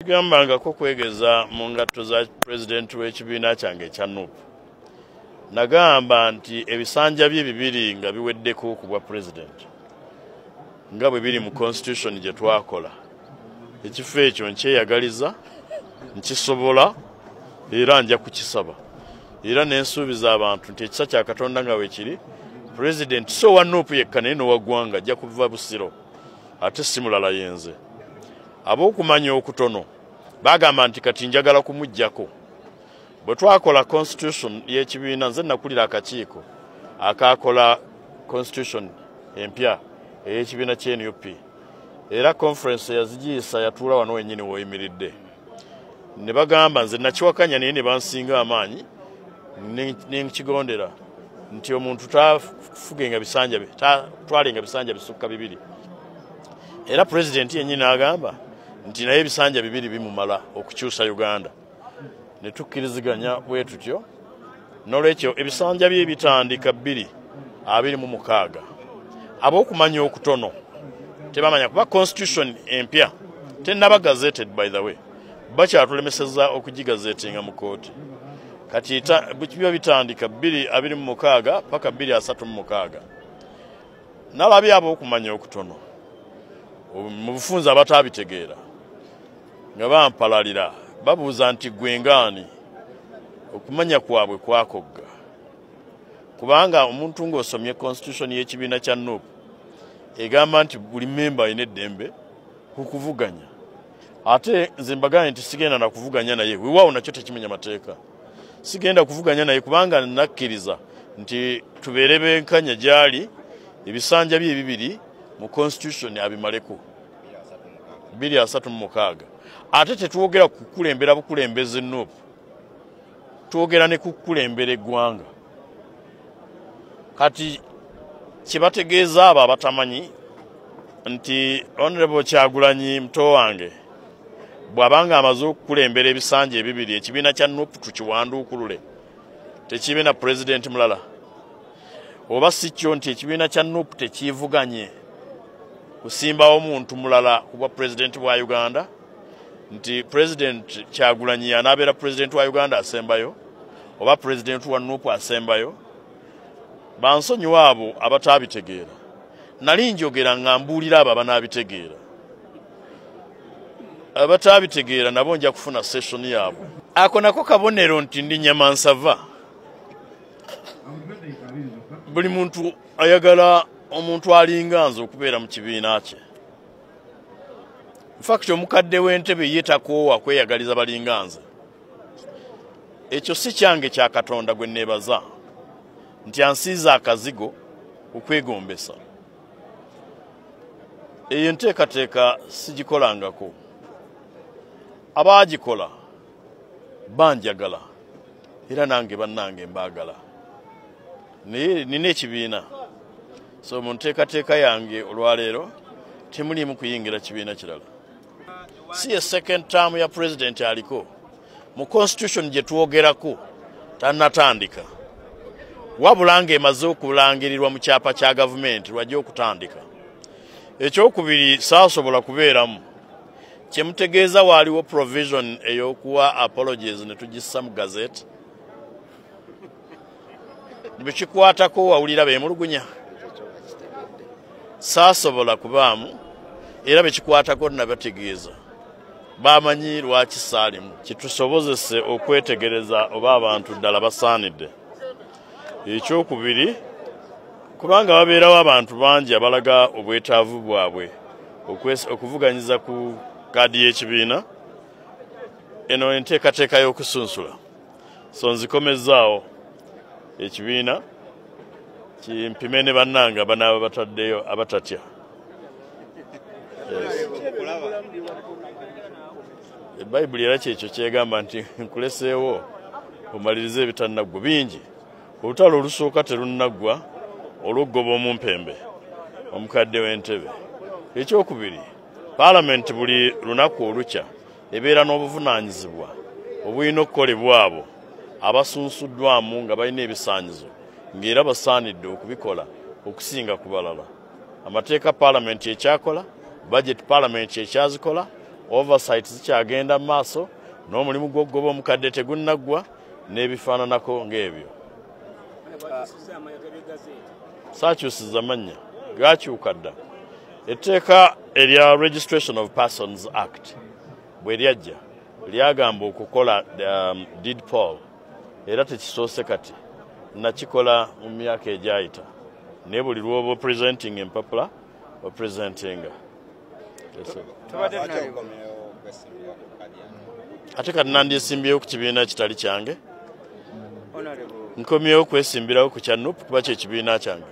sigambangako kwegeza mu ngatto za president w'ekibiina kyange ekya NUP. Nagamba nti ebisanja bye bibiri nga biweddeko ku bwa president nga bwe biri mu constitution gye twakola. Ekifo ekyo nkyeyagaliza, nkisobola era nja kukisaba. Era n'ensuubiza abantu nti ekisa kya Katonda nga bwe kiri, president so wa NUP yekka naye n'owa ggwanga ajja kuva Busiro ate si mulala yenze. Ab'okumanya okutono bagamba nti kati njagala kumuggyako. Bwe twakola constitution y'ekibiina nze nakulira akakiiko akakola constitution empya ey'ekibiina ky'NUP. Era conference yazigiisa yatuula wano wennyini w'oyimiridde. Ne bagamba nze nakiwakanya naye ne bansinga amaanyi ne nkigondera nti omuntu tafugenga bisanja twalenga bisanja bisukka bibiri. Era president yennyini agamba nti naye ebisanja bibiri bimumala okukyusa Uganda. Ne tukkiriziganya bwe tutyo. N'olwekyo ebisanja bye bitandika 226. Ab'okumanya okutono tebamanya kuba constitution empya tennaba gazetted by the way. Bakyatulemeseza okugigazetinga mu kooti. Kati biba bitandika 226 paka 236. N'ababi ab'okumanya okutono mu bufunza abatabitegeera nga bampalalira babuuza nti gwengaani okumanya kwabwe kwakogga. Kubanga omuntu ng'osomye constitution y'ekibiina kya NUP egamba nti buli member alina eddembe kukuvuganya. Ate nze mbagambye nti sigenda na kuvuganya naye, weewaawo nakyo tekimenya mateeka. Sigenda kuvuganya naye kubanga nakkiriza nti tubeere benkanya gy'ali ebisanja bye bibiri mu constitution abimaleko 236. Ate tetwogera kukulembera bukulembeze NUP, twogera ne kukulembera eggwanga. Kati kibategeeza abo abatamanyi nti Honorable Kyagulanyi muto wange bw'abanga amaze okukulembera ebisanja ebibiri ekibiina kya NUP tukiwanduukulule tekibe na president mulala. Oba si kyo nti ekibiina kya NUP tekivuganye kusimbawo omuntu mulala kuba president wa Uganda, nti president Kyagulanyi anabeera president wa Uganda asembayo oba president wa NUP asembayo. Bansonyiwa abo abatabitegeera. Nali njogera nga mbuulira abo abanabitegeera. Abatabitegeera nabo nja kufuna session yaabwe. Ako nako kabonero nti ndi Nyamansava. Buli muntu ayagala omuntu alinga nze okubeera mu kibiina kye. In fact omukadde w'entebe ye takoowa kweyagaliza balinga nze. Ekyo si kyange kya Katonda gwe neebaza nti ansiiza akazigo okwegombesa. Eyo nteekateeka sigikolangako. Abaagikola banjagala era nange bannange mbaagala. Naye nina ekibiina. So mu nteekateeka yange olwaleero temuliimu kuyingira kibiina kirala. Si ye second term ya president aliko. Mu constitution gye twogerako tannatandika. Wabula ng'emaze okulangirirwa mu kyapa kya gavumenti lwajja okutandika. Ekyokubiri saasobola kubeeramu. Kye mutegeeza waaliwo provision ey'okuwa apologies ne tugissa mu gazette. Bwe kikwatako wawulira beemulugunya. Saasobola kubaamu era bwe kikwatako nabategeeza. Bamanyi lwaki saalimu. Kitusobozese okwetegereza oba abantu ddala basaanidde. Ekyokubiri kubanga babeerawo abantu bangi abalaga obwetaavu bwabwe okuvuganyiza ku kaadi y'ekibiina. Eno enteekateeka y'okusunsula. So nzikomezaawo ekibiina kimpime ne bannanga banaaba bataddeyo abatatya. Bayibuli era kyekyo kyegamba nti nkuleseewo omalirize ebitannaggwa bingi. Olutalo olusooka terunnaggwa olw'oggoba omumpembe omukadde w'entebe. Ekyokubiri, Parliament buli lunaku olukya ebeera n'obuvunaanyizibwa obulina okukolebwa abo abasunsuddwamu nga balina ebisaanyizo ng'era basaanidde okubikola okusinga ku balala. Amateeka Parliament ekyakola, budget Parliament ekyazikola, oversight zikyagenda mu maaso n'omulimu gw'okugoba omukadde tegunnaggwa n'ebifaananako ng'ebyo. Saakyusiza mannya gaakyuka dda. Etteeka erya Registration of Persons Act bwe lyajja lyagamba okukola deed poll era tekisoose kati nakikola mu myaka egyayita naye buli lw'oba presenting empapula opresentinga. Ate kati nandyesimbyewo ku kibiina kitali kyange, nkomyewo kwesimbirawo ku kya NUP kuba kye kibiina kyange.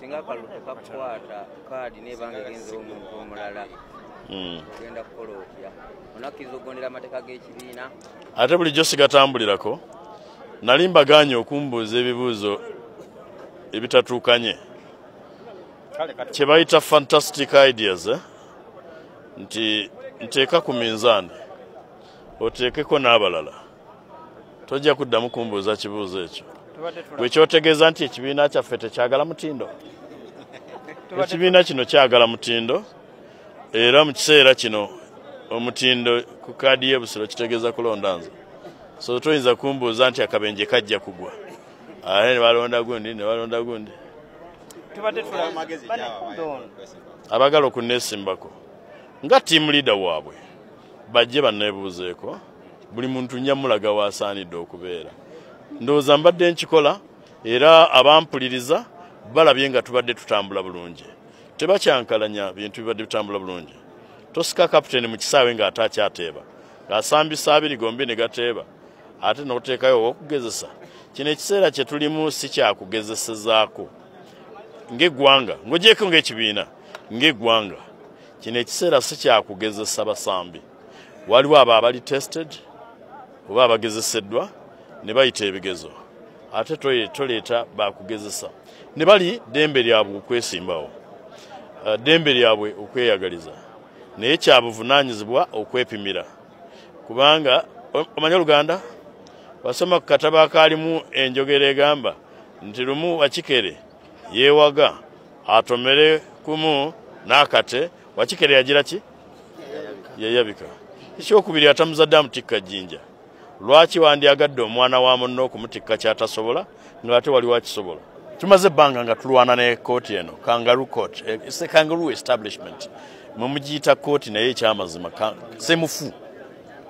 Singa akalutu kakwata kaadi nebanga egenzewo omuntu omulala genda kukola otya onakkiriza okugondera amateeka g'ekibiina? Ate bulijjo sigatambulirako. Nali mbaganye okumbuuza ebibuuzo ebitatuukanye kye bayita fantastic ideas nti nteeka ku minzaani oteekeko n'abalala, tojja kuddamu kumbuuza kibuuzo ekyo. Bwe kyotegeeza nti ekibiina kyaffe tekyagala mutindo. Ekibiina kino kyagala mutindo era mu kiseera kino omutindo ku kaadi y'ebusiro kitegeeza kulonda nze. So toyinza kumbuuza nti akabenje kajja kugwa. Ne balonda gundi ne balonda gundi. Abagala okunneesimbako nga team leader waabwe bajje banneebuuzeeko, buli muntu nnyamulaga waasaanidde okubeera. Ndowooza mbadde nkikola era abampuliriza balabye nga tubadde tutambula bulungi. Tebakyankalanya bintu bibadde bitambula bulungi. Tosika kapiteeni mu kisaawe ng'ate akyateeba, ng'asambisa abiri gombi ne gateeba, ate n'oteekayo okugezesa. Kino ekiseera kye tulimu si kyakugezesezaako ng'eggwanga, ng'ogyeko ng'ekibiina ng'eggwanga. Kino ekiseera si kyakugezesa basambi. Waliwo abo abali tested oba abagezeseddwa ne bayita ebigezo, ate toleeta bakugezesa ne bali ddembe lyabwe okwesimbawo, ddembe lyabwe okweyagaliza, naye kyabuvunaanyizibwa okwepimira. Kubanga omanya Oluganda, wasoma ku katabo akaalimu enjogera egamba nti lumu Wakikere yeewaga atomere kumu n'akate, Wakikere yagira ki? Yayabika. Ekyokubiri atamuzadde amutikka jjinja. Lwaki wandyagadde omwana wa munno okumutikka kyatasobola ng'ate wali wakisobola? Tumaze ebbanga nga tulwana ne kooti eno, Kangaroo Court. It's a kangaroo establishment. Mumugiyita kooti naye ekyamazima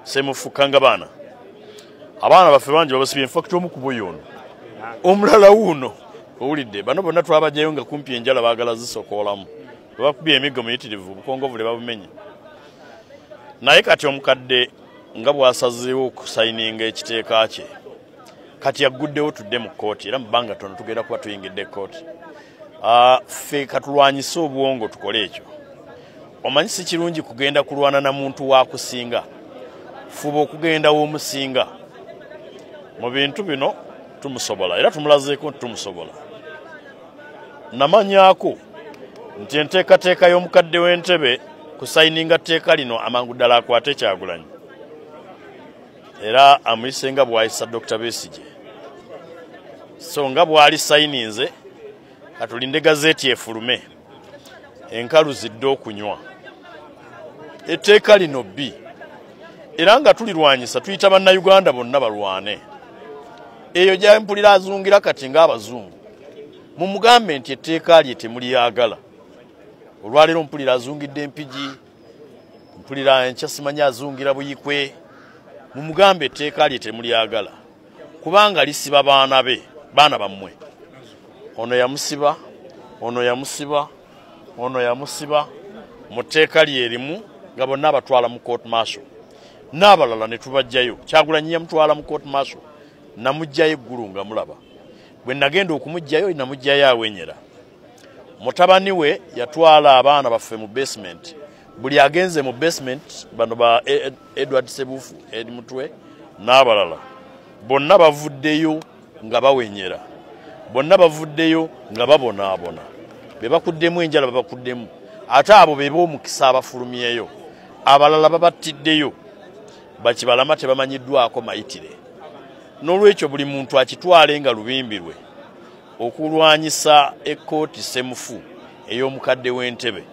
semufu kanga baana. Abaana baffe bangi babasibye infakiti omu ku bo ono. Omulala wuuno owulidde bano bonna twabajjayo nga kumpi enjala baagala zisokoolamu. Bakubye emiggo muyitirivu obukongovule babumenye. Naye kati omukadde nga bwasazeewo okusayininga ekiteeka kye, kati yagguddewo tudde mu kkooti era mu bbanga tono tugenda kuba tuyingidde kkooti. Ffe katulwanyise obwongo tukole ekyo. Omanyi si kirungi kugenda kulwana na muntu waakusinga, fuba okugenda w'omusinga. Mu bintu bino tumusobola era tumulazeeko nti tumusobola. Namanyaako nti enteekateeka y'omukadde w'entebe kusayininga tteeka lino amangu ddala akwate Kyagulanyi. Era amuyise nga bw'ayisa Dr. Besigye. So nga bw'ali sayininze, katulinde gazeeti efulume, enkalu zidde okunywa. Etteeka lino bbi. Era nga tulirwanyisa tuyita bannayuganda bonna balwane. Eyo gy'empulira azungira kati ng'abazungu. Mumugambe nti etteeka lye temulyagala. Olwaleero mpulira azungidde Mpigi, mpulira enkya simanyi azungira Buyikwe. Mumugambe etteeka lye temulyagala kubanga lisiba baana be, baana bammwe. Ono yamusiba, ono yamusiba, ono yamusiba mu tteeka lye erimu nga bonna abatwala mu court martial. N'abalala ne tubajjayo. Kyagulanyi yamutwala mu court martial, namugjayo eggulu nga mulaba. Bwe nagenda okumugjayo namugjayo awenyera. Mutabani we yatwala abaana baffe mu basement. Buli agenze mu basement bano ba Edward Sebufu, Edi Mutwe n'abalala. Bonna bavuddeyo nga bawenyera. Bonna bavuddeyo nga babonaabona. Be bakuddemu enjala babakuddemu. Ate abo be b'omukisa abafulumyeyo. Abalala babattiddeyo. Bakibalama tebamanyiddwako mayitire. N'olwekyo buli muntu akitwale nga lubimbirwe okulwanyisa ekkooti semufu ey'omukadde w'entebe.